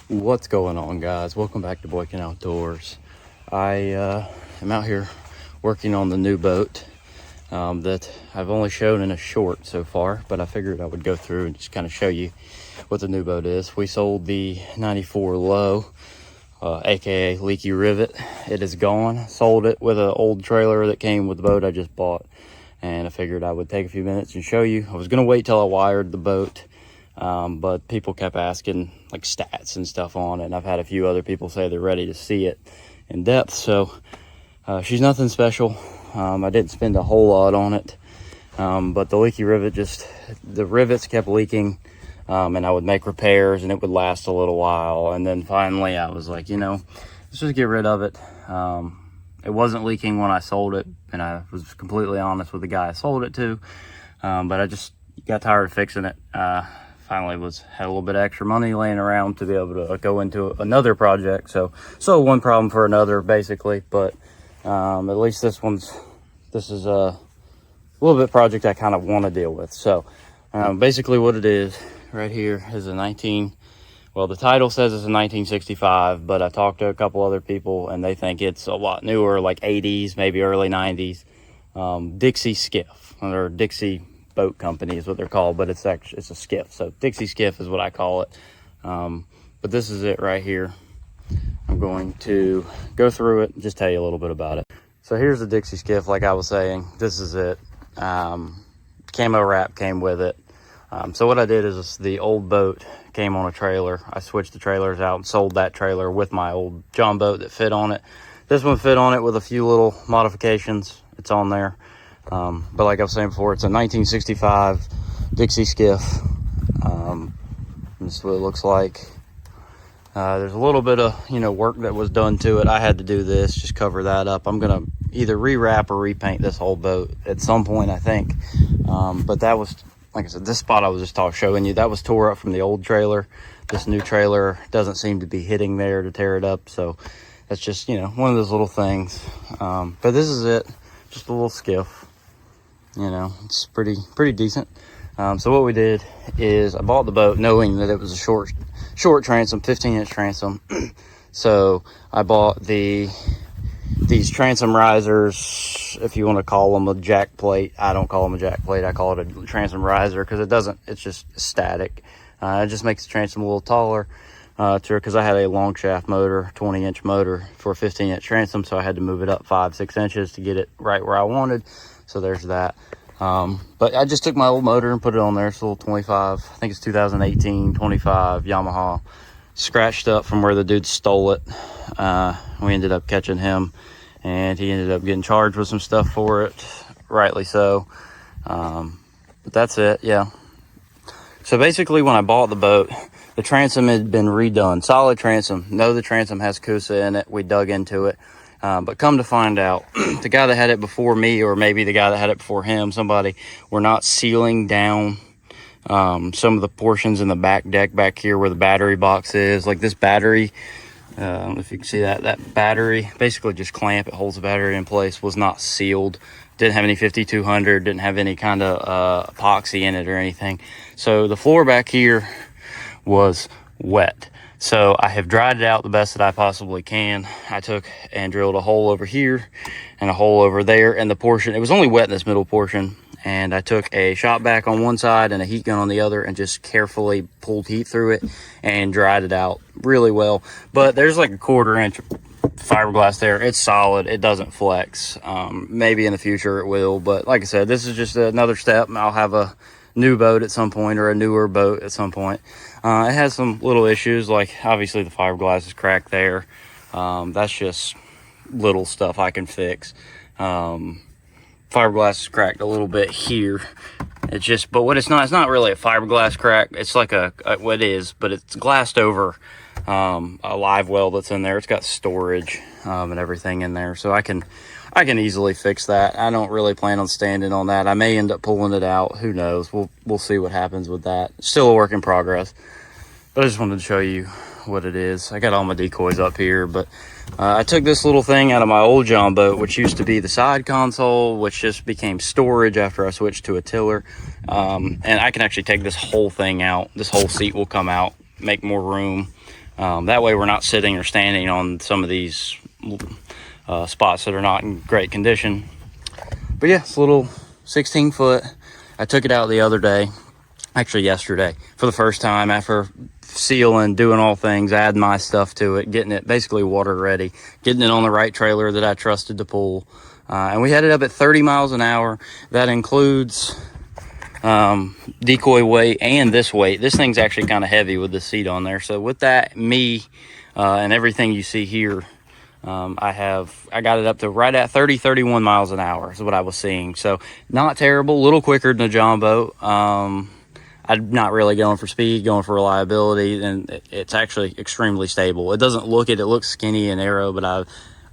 What's going on, guys? Welcome back to Boykin Outdoors. I am out here working on the new boat that I've only shown in a short so far, but I figured I would go through and just kind of show you what the new boat is. We sold the 94 Low, aka Leaky Rivet. It is gone. Sold it with an old trailer that came with the boat I just bought, and I figured I would take a few minutes and show you. I was going to wait till I wired the boat, but people kept asking like stats and stuff on it, and I've had a few other people say they're ready to see it in depth. So she's nothing special. I didn't spend a whole lot on it, but the leaky rivet, the rivets kept leaking, and I would make repairs and it would last a little while, and then finally I was like, let's just get rid of it. It wasn't leaking when I sold it, and I was completely honest with the guy I sold it to, but I just got tired of fixing it. Finally had a little bit of extra money laying around to be able to go into another project. So one problem for another, basically. But at least this is a little bit project I kind of want to deal with. So basically what it is right here is the title says it's a 1965, but I talked to a couple other people and they think it's a lot newer, like 80s, maybe early 90s. Dixie Skiff, or Dixie Boat Company is what they're called, but it's a skiff. So Dixie Skiff is what I call it. But this is it right here. I'm going to go through it and just tell you a little bit about it. So here's the Dixie Skiff. Like I was saying, this is it. Camo wrap came with it. So what I did is the old boat came on a trailer. I switched the trailers out and sold that trailer with my old John boat that fit on it. This one fit on it with a few little modifications. It's on there. But like I was saying before, it's a 1965 Dixie Skiff. This is what it looks like. There's a little bit of work that was done to it. I had to do this, just cover that up. I'm gonna either rewrap or repaint this whole boat at some point, I think. But that was, like I said, this spot I was just showing you, that was tore up from the old trailer. This new trailer doesn't seem to be hitting there to tear it up, so that's just one of those little things. But this is it, just a little skiff. It's pretty decent. So what we did is I bought the boat knowing that it was a short transom, 15-inch transom. So I bought these transom risers, if you want to call them a jack plate. I don't call them a jack plate. I call it a transom riser because it's just static. It just makes the transom a little taller, because I had a long shaft motor, 20-inch motor for a 15-inch transom, so I had to move it up 5-6 inches to get it right where I wanted. So there's that. But I just took my old motor and put it on there. It's a little 25, I think it's 2018 25 Yamaha, scratched up from where the dude stole it. We ended up catching him, and he ended up getting charged with some stuff for it, rightly so. But that's it, yeah. So basically when I bought the boat, the transom had been redone, solid transom. No, the transom has Kusa in it. We dug into it. But come to find out, the guy that had it before me, or maybe the guy that had it before him, somebody, were not sealing down some of the portions in the back deck back here where the battery box is. Like this battery, if you can see that battery, basically just clamp, it holds the battery in place, was not sealed. Didn't have any 5200, didn't have any kind of epoxy in it or anything. So the floor back here was wet. So I have dried it out the best that I possibly can. I took and drilled a hole over here and a hole over there, and the portion, it was only wet in this middle portion, and I took a shop vac on one side and a heat gun on the other and just carefully pulled heat through it and dried it out really well. But there's like a 1/4 inch fiberglass there. It's solid, it doesn't flex. Maybe in the future it will, but like I said, this is just another step. I'll have a new boat at some point, or a newer boat at some point. It has some little issues, like obviously the fiberglass is cracked there. That's just little stuff I can fix. Fiberglass is cracked a little bit here. But what it's not really a fiberglass crack. It's like what is, but it's glassed over a live well that's in there. It's got storage and everything in there, so I can easily fix that. I don't really plan on standing on that. I may end up pulling it out. Who knows? We'll see what happens with that. Still a work in progress. But I just wanted to show you what it is. I got all my decoys up here, but I took this little thing out of my old John boat, which used to be the side console, which just became storage after I switched to a tiller. And I can actually take this whole thing out. This whole seat will come out, make more room. That way we're not sitting or standing on some of these spots that are not in great condition. But yeah, it's a little 16 foot. I took it out the other day, actually yesterday, for the first time after sealing, doing all things, adding my stuff to it, getting it basically water ready, getting it on the right trailer that I trusted to pull. And we had it up at 30 miles an hour. That includes decoy weight and this weight. This thing's actually kind of heavy with the seat on there. So with that, and everything you see here, I got it up to right at 31 miles an hour is what I was seeing. So not terrible, a little quicker than a John boat. I'm not really going for speed, going for reliability, and it's actually extremely stable. It doesn't look it. It looks skinny and narrow, but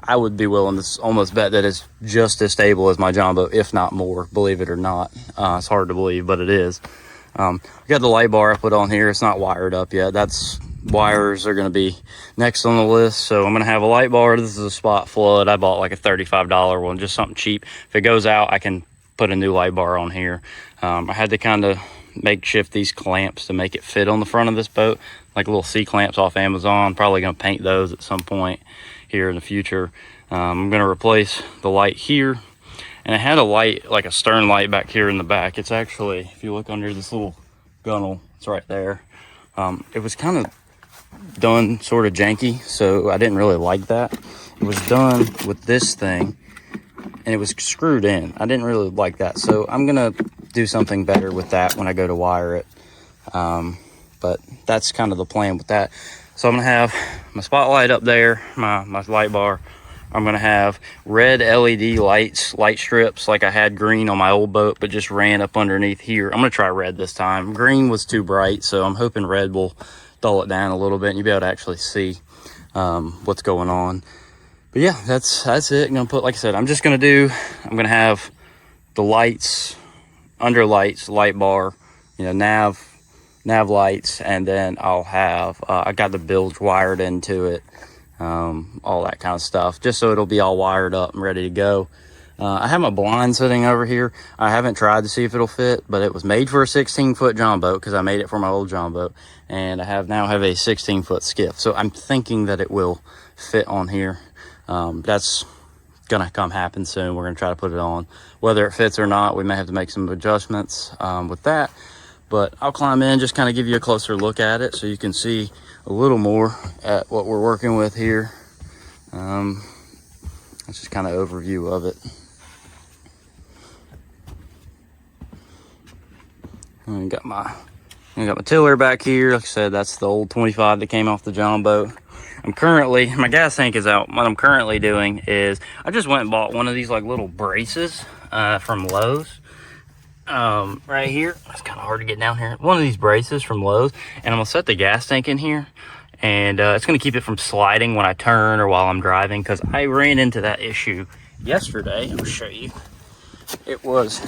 I would be willing to almost bet that it's just as stable as my John boat, if not more, believe it or not. It's hard to believe, but it is. We got the light bar I put on here. It's not wired up yet. Wires are going to be next on the list. So I'm going to have a light bar. This is a spot flood. I bought like a $35 one, just something cheap. If it goes out, I can put a new light bar on here. I had to kind of makeshift these clamps to make it fit on the front of this boat, like little C clamps off Amazon. Probably going to paint those at some point here in the future. I'm going to replace the light here, and I had a light, like a stern light back here in the back. It's actually, if you look under this little gunnel, it's right there. It was kind of done sort of janky, so I didn't really like that. It was done with this thing, and it was screwed in. I didn't really like that, so I'm gonna do something better with that when I go to wire it. But that's kind of the plan with that. So I'm gonna have my spotlight up there, my light bar. I'm gonna have red LED lights, light strips, like I had green on my old boat, but just ran up underneath here. I'm gonna try red this time. Green was too bright, so I'm hoping red will dull it down a little bit and you'll be able to actually see what's going on. But yeah, that's it. I'm gonna put, like I said, I'm gonna have the lights, under lights, light bar, nav lights, and then I'll have I got the bilge wired into it, all that kind of stuff, just so it'll be all wired up and ready to go. I have my blind sitting over here. I haven't tried to see if it'll fit, but it was made for a 16-foot John boat because I made it for my old John boat, and I now have a 16-foot skiff. So I'm thinking that it will fit on here. That's gonna happen soon. We're gonna try to put it on. Whether it fits or not, we may have to make some adjustments with that. But I'll climb in, just kind of give you a closer look at it so you can see a little more at what we're working with here. That's just kind of overview of it. I got my tiller back here. Like I said, that's the old 25 that came off the John boat. My gas tank is out. What I'm currently doing is I just went and bought one of these like little braces from Lowe's. Right here, it's kind of hard to get down here. One of these braces from Lowe's, and I'm gonna set the gas tank in here, and it's gonna keep it from sliding when I turn or while I'm driving, because I ran into that issue yesterday. I'll show you. It was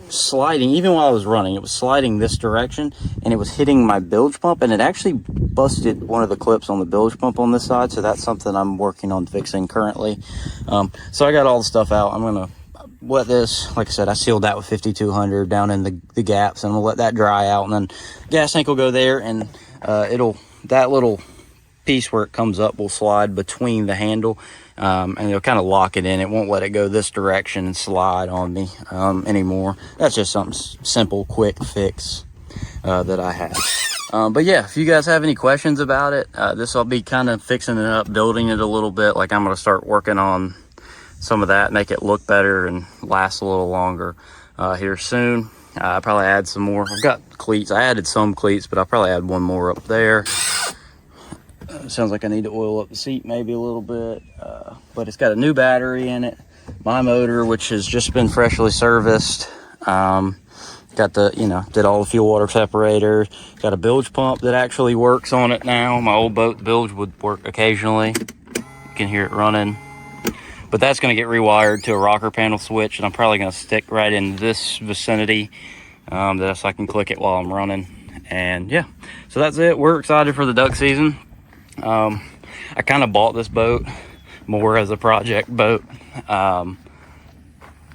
sliding, even while I was running, it was sliding this direction, and it was hitting my bilge pump, and it actually busted one of the clips on the bilge pump on this side. So that's something I'm working on fixing currently. So I got all the stuff out. I'm gonna wet this. Like I said, I sealed that with 5200 down in the gaps, and I'm gonna let that dry out, and then gas tank will go there, and that little piece where it comes up will slide between the handle, and it'll kind of lock it in. It won't let it go this direction and slide on me anymore. That's just something simple, quick fix that I have. But yeah, if you guys have any questions about it, this I'll be kind of fixing it up, building it a little bit. Like I'm gonna start working on some of that, make it look better and last a little longer here soon. I'll probably add some more. I've got cleats. I added some cleats, but I'll probably add one more up there. Sounds like I need to oil up the seat maybe a little bit, but it's got a new battery in it. My motor, which has just been freshly serviced, got did all the fuel water separator. Got a bilge pump that actually works on it now. My old boat, the bilge would work occasionally. You can hear it running, but that's going to get rewired to a rocker panel switch, and I'm probably going to stick right in this vicinity, so I can click it while I'm running. And yeah, so that's it. We're excited for the duck season. I kind of bought this boat more as a project boat,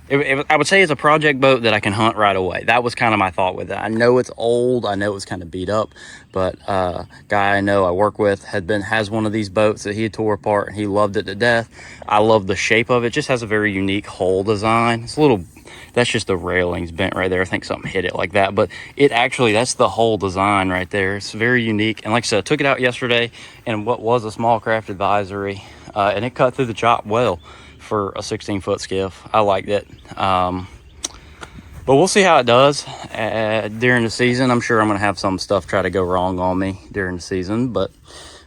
I would say it's a project boat that I can hunt right away. That was kind of my thought with it. I know it's old. I know it's kind of beat up, but guy I know I work with has one of these boats that he tore apart and he loved it to death. I love the shape of it. It just has a very unique hull design. It's a little, that's just the railings bent right there. I think something hit it like that, but it actually, that's the whole design right there. It's very unique. And like I said, I took it out yesterday in what was a small craft advisory, and it cut through the chop well for a 16-foot skiff. I liked it. But we'll see how it does during the season. I'm sure I'm going to have some stuff try to go wrong on me during the season, but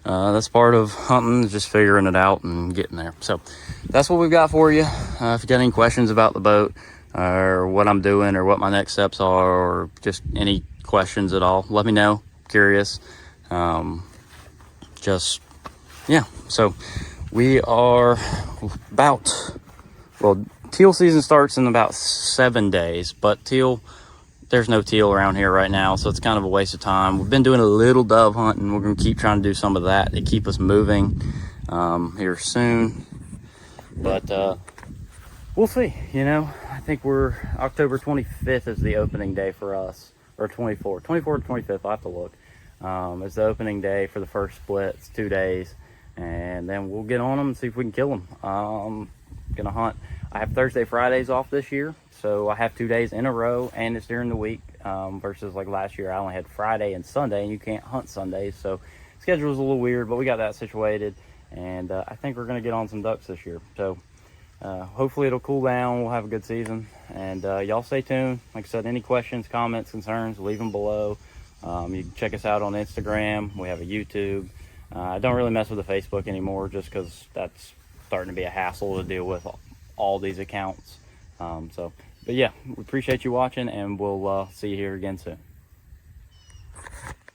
that's part of hunting, just figuring it out and getting there. So that's what we've got for you. If you got any questions about the boat or what I'm doing or what my next steps are, or just any questions at all, let me know. Curious. Yeah. So we are about, well, teal season starts in about 7 days, but there's no teal around here right now, so it's kind of a waste of time. We've been doing a little dove hunting. We're going to keep trying to do some of that to keep us moving here soon. But we'll see. I think we're October 25th is the opening day for us, or 24th to 25th. I'll have to look. It's the opening day for the first split. It's 2 days, and then we'll get on them and see if we can kill them. Gonna hunt. I have Thursday, Fridays off this year, so I have 2 days in a row, and it's during the week, versus like last year I only had Friday and Sunday, and you can't hunt Sundays, so schedule's a little weird, but we got that situated, and I think we're gonna get on some ducks this year. So hopefully it'll cool down. We'll have a good season, and y'all stay tuned. Like I said, any questions, comments, concerns, leave them below. You can check us out on Instagram. We have a YouTube. I don't really mess with the Facebook anymore, just because that's starting to be a hassle to deal with all these accounts. But yeah, we appreciate you watching, and we'll see you here again soon.